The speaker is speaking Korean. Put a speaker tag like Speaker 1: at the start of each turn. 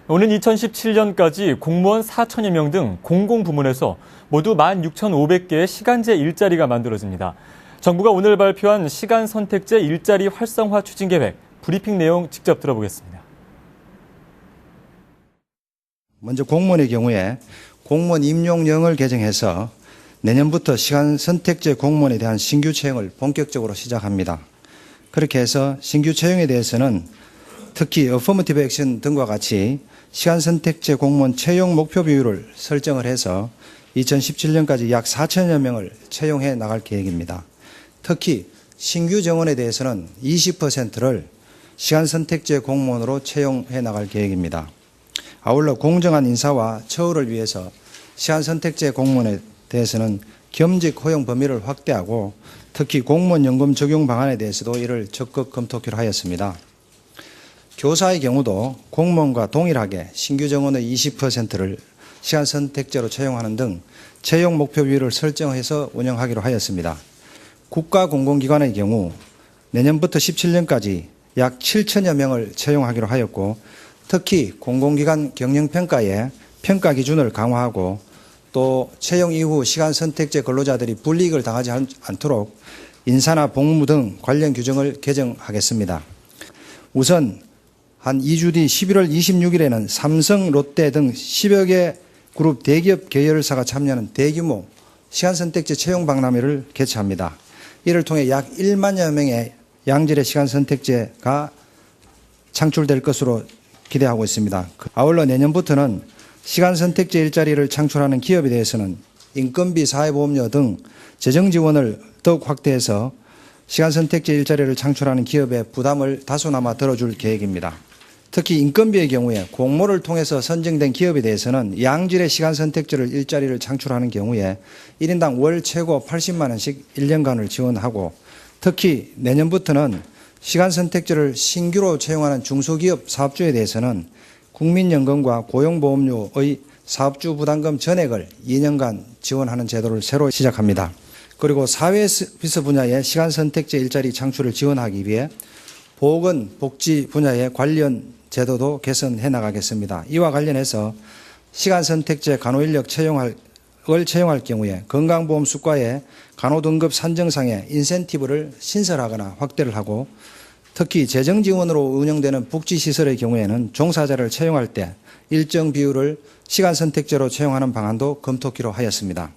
Speaker 1: 오는 2017년까지 공무원 4천여 명 등 공공부문에서 모두 16,500개의 시간제 일자리가 만들어집니다. 정부가 오늘 발표한 시간 선택제 일자리 활성화 추진 계획, 브리핑 내용 직접 들어보겠습니다.
Speaker 2: 먼저 공무원의 경우에 공무원 임용령을 개정해서 내년부터 시간 선택제 공무원에 대한 신규 채용을 본격적으로 시작합니다. 그렇게 해서 신규 채용에 대해서는 특히 어퍼머티브 액션 등과 같이 시간 선택제 공무원 채용 목표 비율을 설정을 해서 2017년까지 약 4천여 명을 채용해 나갈 계획입니다. 특히 신규 정원에 대해서는 20%를 시간 선택제 공무원으로 채용해 나갈 계획입니다. 아울러 공정한 인사와 처우를 위해서 시간 선택제 공무원에 대해서는 겸직 허용 범위를 확대하고 특히 공무원 연금 적용 방안에 대해서도 이를 적극 검토하기로 하였습니다. 교사의 경우도 공무원과 동일하게 신규 정원의 20%를 시간 선택제로 채용하는 등 채용 목표 비율을 설정해서 운영하기로 하였습니다. 국가공공기관의 경우 내년부터 17년까지 약 7천여 명을 채용하기로 하였고 특히 공공기관 경영평가에 평가 기준을 강화하고 또 채용 이후 시간 선택제 근로자들이 불이익을 당하지 않도록 인사나 복무 등 관련 규정을 개정하겠습니다. 우선 한 2주 뒤 11월 26일에는 삼성, 롯데 등 10여 개 그룹 대기업 계열사가 참여하는 대규모 시간 선택제 채용 박람회를 개최합니다. 이를 통해 약 1만여 명의 양질의 시간 선택제가 창출될 것으로 기대하고 있습니다. 아울러 내년부터는 시간 선택제 일자리를 창출하는 기업에 대해서는 인건비, 사회보험료 등 재정 지원을 더욱 확대해서 시간 선택제 일자리를 창출하는 기업의 부담을 다소나마 덜어줄 계획입니다. 특히 인건비의 경우에 공모를 통해서 선정된 기업에 대해서는 양질의 시간 선택제를 일자리를 창출하는 경우에 1인당 월 최고 80만 원씩 1년간을 지원하고 특히 내년부터는 시간 선택제를 신규로 채용하는 중소기업 사업주에 대해서는 국민연금과 고용보험료의 사업주 부담금 전액을 2년간 지원하는 제도를 새로 시작합니다. 그리고 사회비서 분야의 시간 선택제 일자리 창출을 지원하기 위해 보건, 복지 분야의 관련 제도도 개선해 나가겠습니다. 이와 관련해서 시간 선택제 간호인력 채용할 경우에 건강보험 수과에 간호 등급 산정상의 인센티브를 신설하거나 확대를 하고 특히 재정 지원으로 운영되는 복지시설의 경우에는 종사자를 채용할 때 일정 비율을 시간 선택제로 채용하는 방안도 검토하기로 하였습니다.